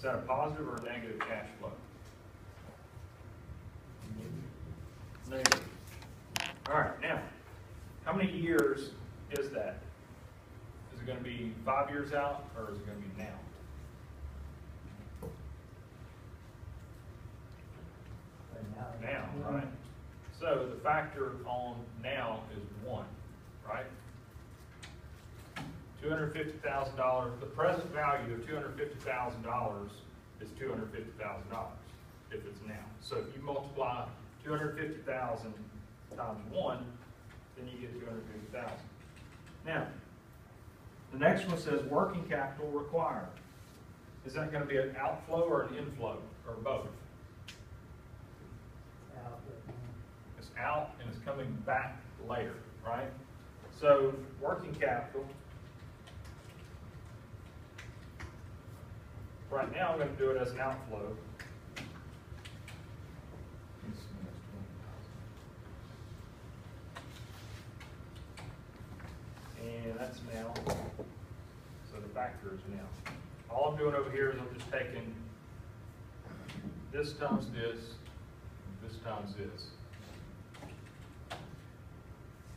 Is that a positive or a negative cash flow? Negative. All right, now, how many years is that? Is it going to be 5 years out, or is it going to be now? Now, right? So the factor on now is 1, right? $250,000. The present value of $250,000 is $250,000 if it's now. So if you multiply 250,000 times 1, then you get 250,000. Now, the next one says working capital required. Is that going to be an outflow or an inflow, or both? It's out and it's coming back later, right? So working capital, right now I'm going to do it as an outflow. And that's now, so the factor is now. All I'm doing over here is I'm just taking this times this times this.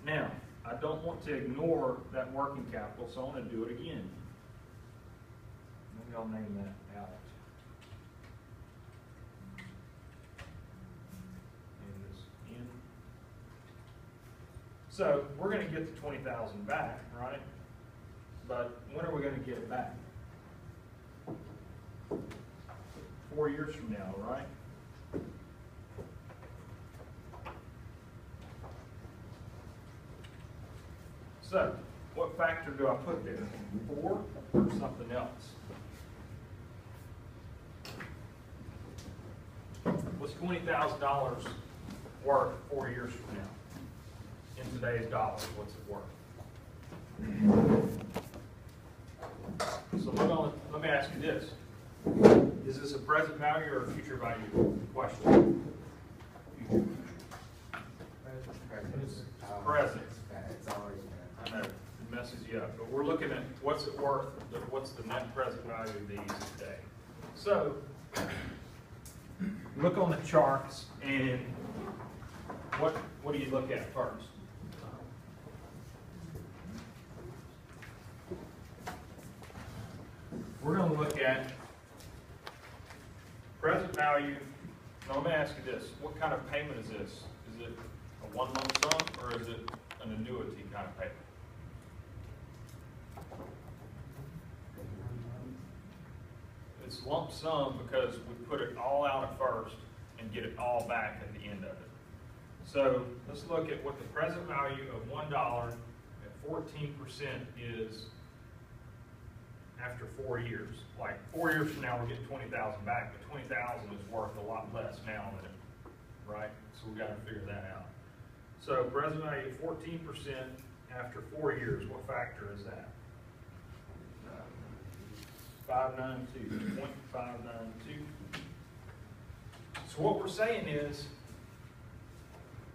Now, I don't want to ignore that working capital, so I'm going to do it again. Maybe I'll name that out. And this in. So we're going to get the 20,000 back, right? But when are we going to get it back? 4 years from now, right? So, what factor do I put there? 4 or something else? What's $20,000 worth 4 years from now? In today's dollars, what's it worth? So let me ask you this. Is this a present value or a future value question? It's present. It's always been. I know, it messes you up, but we're looking at what's it worth, what's the net present value of these today. So, look on the charts, and what do you look at first? We're going to look at present value. Now let me ask you this, what kind of payment is this? Is it a one lump sum, or is it an annuity kind of payment? It's lump sum because we put it all out at first and get it all back at the end of it. So let's look at what the present value of $1 at 14% is after 4 years. Like 4 years from now, we're getting 20,000 back, but 20,000 is worth a lot less now than it, right? So we got to figure that out. So present value of 14% after 4 years. What factor is that? 592, 0.592. So what we're saying is,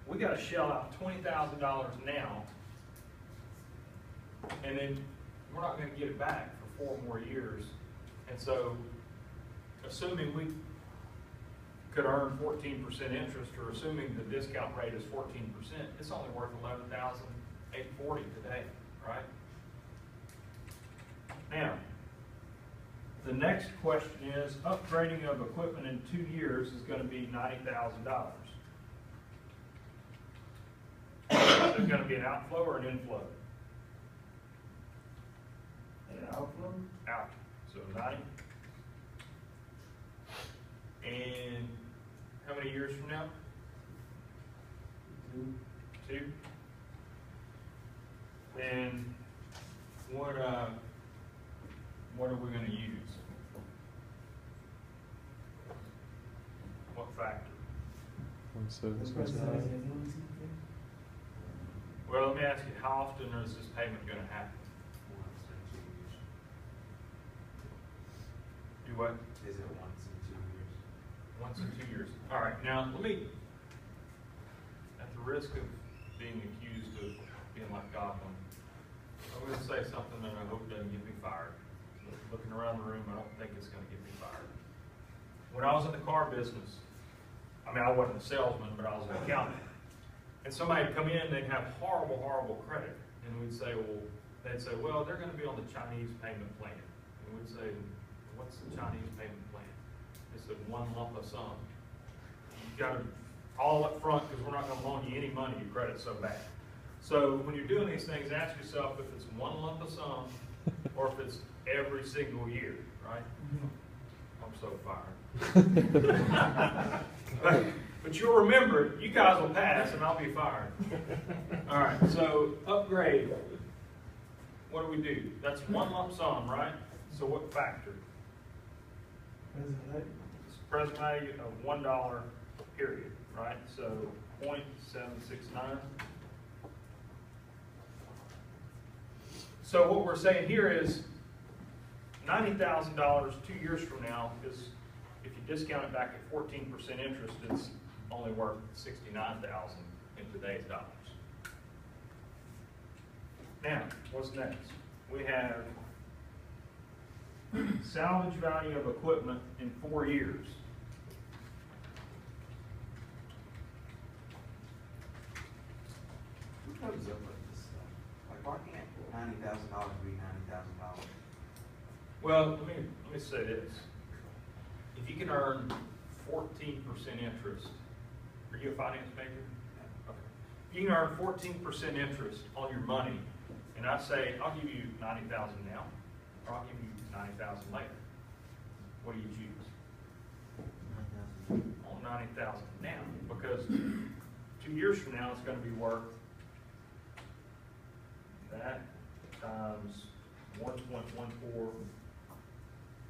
we got to shell out $20,000 now, and then we're not going to get it back for 4 more years. And so, assuming we could earn 14% interest, or assuming the discount rate is 14%, it's only worth $11,840 today, right? Now, the next question is, upgrading of equipment in 2 years is going to be $90,000. Is it going to be an outflow or an inflow? An outflow? Out. So 90. And how many years from now? 2. And what are we going to use? What factor? Well, let me ask you, how often is this payment going to happen? Do what? Is it once in 2 years? Once in 2 years. All right, now let me, at the risk of being accused of being like Godwin, I'm going to say something that I hope doesn't get me fired. looking around the room, I don't think it's gonna get me fired. When I was in the car business, I mean, I wasn't a salesman, but I was an accountant. And somebody'd come in, they'd have horrible, horrible credit. And we'd say, they'd say, well, they're gonna be on the Chinese payment plan. And we'd say, what's the Chinese payment plan? They said, one lump of sum. You gotta, all up front, because we're not gonna loan you any money, your credit's so bad. So when you're doing these things, ask yourself if it's one lump of sum or if it's every single year, right? I'm so fired. But you'll remember, you guys will pass and I'll be fired. All right, so upgrade. What do we do? That's one lump sum, right? So what factor? It's present value of $1 period, right? So 0.769. So what we're saying here is $90,000 2 years from now is, if you discount it back at 14% interest, it's only worth $69,000 in today's dollars. Now, what's next? We have salvage value of equipment in 4 years. Who comes up with this stuff? Like, why can't $90,000 be $90,000? Well, let me say this. If you can earn 14% interest, are you a finance major? Okay. If you can earn 14% interest on your money, and I say, I'll give you $90,000 now, or I'll give you $90,000 later. What do you choose? On $90,000 now, because 2 years from now, it's going to be worth that times 1.14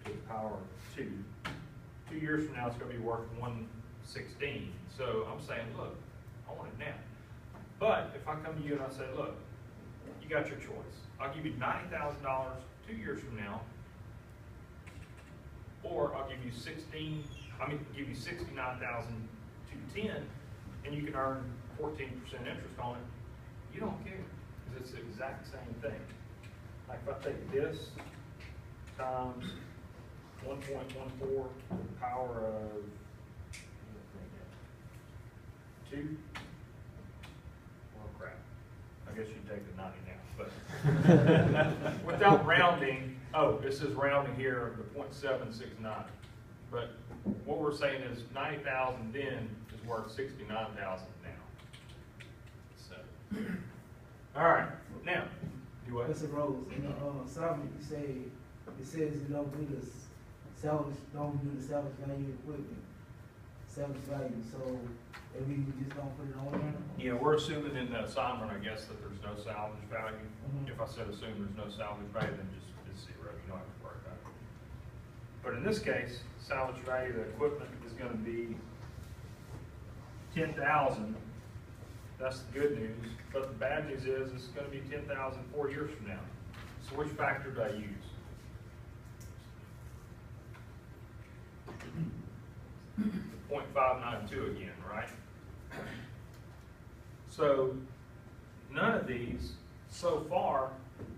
to the power of 2. 2 years from now, it's going to be worth 116. So I'm saying, look, I want it now. But if I come to you and I say, look, you got your choice. I'll give you $90,000 2 years from now, or I'll give you give you $69,000 to 10, and you can earn 14% interest on it. You don't care, because it's the exact same thing. Like if I take this times 1.14 to the power of 2. Well, crap. I guess you'd take the 90 now, but without rounding, this is rounding here the 0.769. But what we're saying is 90,000 then is worth 69,000 now. So, all right, now, do what? Mr. Rose, in the summary, you say, it says you don't do the salvage value equipment, salvage value, so that means we just don't put it on there? Yeah, we're assuming in the assignment, I guess, that there's no salvage value. Mhm. If I said assume there's no salvage value, then just it's zero. You don't have to worry about it. But in this case, salvage value of the equipment is going to be 10,000. That's the good news. But the bad news is it's going to be 10,000 4 years from now. So which factor do I use? The 0.592 again, right? So none of these so far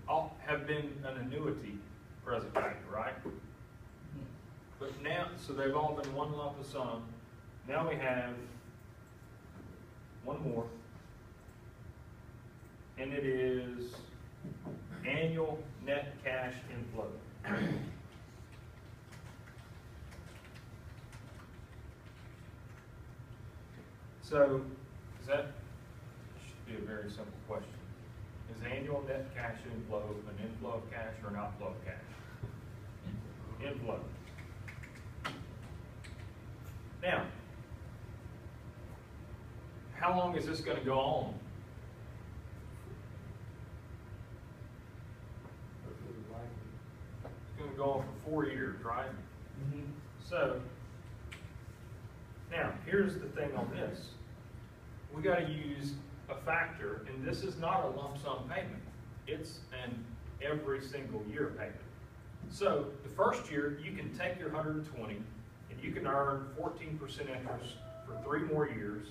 all have been an annuity present value, right? But now, so they've all been one lump of sum. Now we have one more, and it is annual net cash inflow. So, that should be a very simple question. Is annual net cash inflow an inflow of cash or an outflow of cash? Inflow. Now, how long is this going to go on? It's going to go on for 4 years, right? Mm-hmm. So, now, here's the thing on this. We got to use a factor, and this is not a lump sum payment. It's an every single year payment. So, the first year, you can take your 120, and you can earn 14% interest for 3 more years.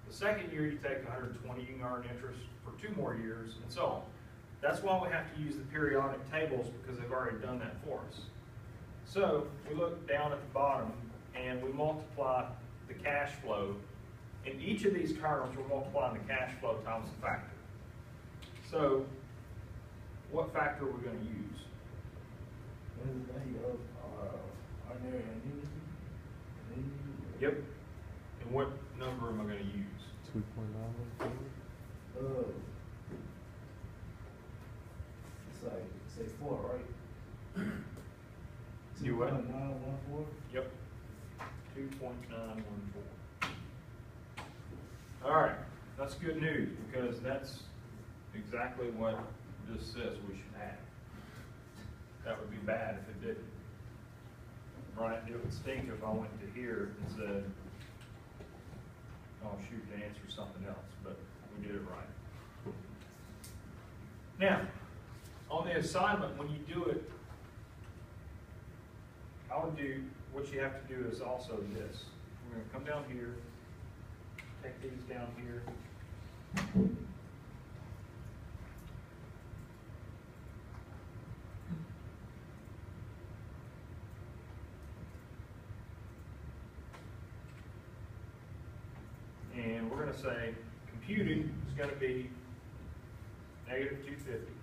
The second year, you take 120, you can earn interest for 2 more years, and so on. That's why we have to use the periodic tables, because they've already done that for us. So we look down at the bottom and we multiply the cash flow. In each of these terms, we're multiplying the cash flow times the factor. So what factor are we going to use? What is the value of ordinary annuity? Yep. And what number am I going to use? 2.914. It's like, say 4, right? Do what? 2.914? Yep. 2.914. All right, that's good news, because that's exactly what this says we should have. That would be bad if it didn't. Right? It would stink if I went to here and said, oh shoot, the answer's something else, but we did it right. Now, on the assignment, when you do it, I would do, what you have to do is also this. We're gonna come down here, take these down here. And we're gonna say computing is gonna be negative 250.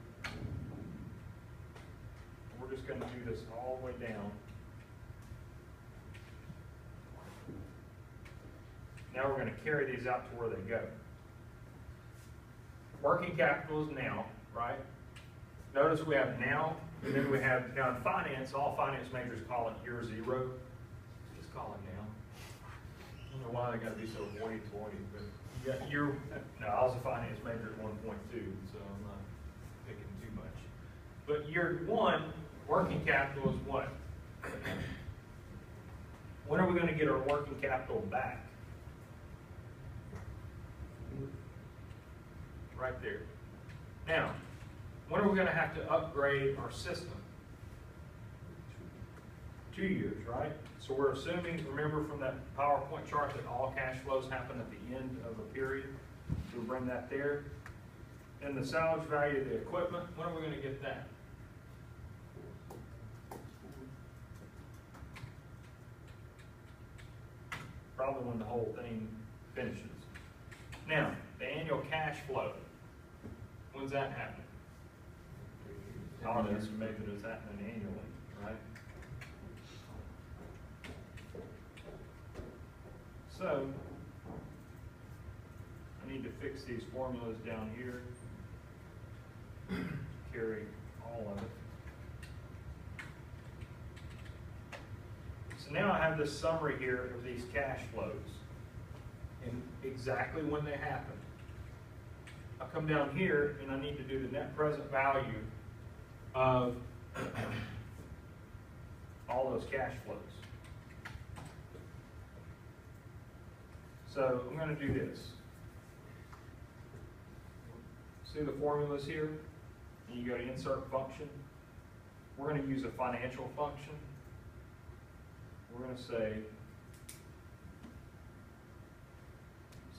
We're just gonna do this all the way down. Now we're going to carry these out to where they go. Working capital is now, right? Notice we have now, and then we have, now in finance, all finance majors call it year zero. Just call it now. I don't know why they got to be so hoity-toity, but you got year, no, I was a finance major at 1.2, so I'm not picking too much. But year one, working capital is what? When are we going to get our working capital back? Right there. Now, when are we going to have to upgrade our system? 2 years, right? So we're assuming, remember from that PowerPoint chart, that all cash flows happen at the end of a period. So we'll bring that there. And the salvage value of the equipment, when are we going to get that? Probably when the whole thing finishes. Now, the annual cash flow, when's that happening? I would estimate that it's happening annually, right? So, I need to fix these formulas down here. Carry all of it. So now I have this summary here of these cash flows and exactly when they happen. I come down here and I need to do the net present value of all those cash flows. So I'm going to do this. See the formulas here? And you go to insert function. We're going to use a financial function. We're going to say,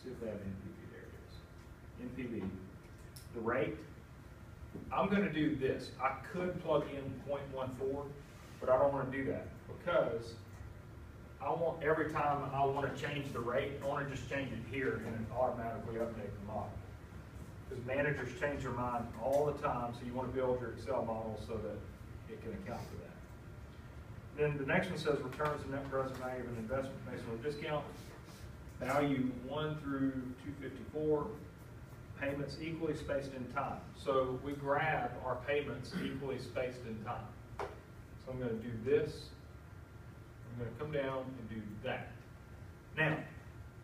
see if they have NPV, there it is. NPV, the rate. I'm going to do this. I could plug in 0.14, but I don't want to do that because I want, every time I want to change the rate, I want to just change it here and it automatically update the model. Because managers change their mind all the time, so you want to build your Excel model so that it can account for that. Then the next one says returns and net present value of an investment based on a discount. Value 1 through 254, payments equally spaced in time. So we grab our payments equally spaced in time. So I'm going to do this. I'm going to come down and do that. Now,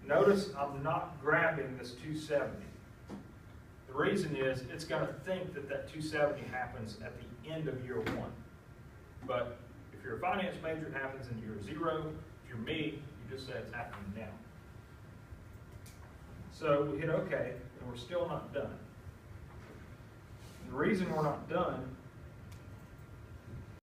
notice I'm not grabbing this 270. The reason is it's going to think that that 270 happens at the end of year one. But if you're a finance major, it happens in year 0. If you're me, you just say it's happening now. So we hit OK, and we're still not done. The reason we're not done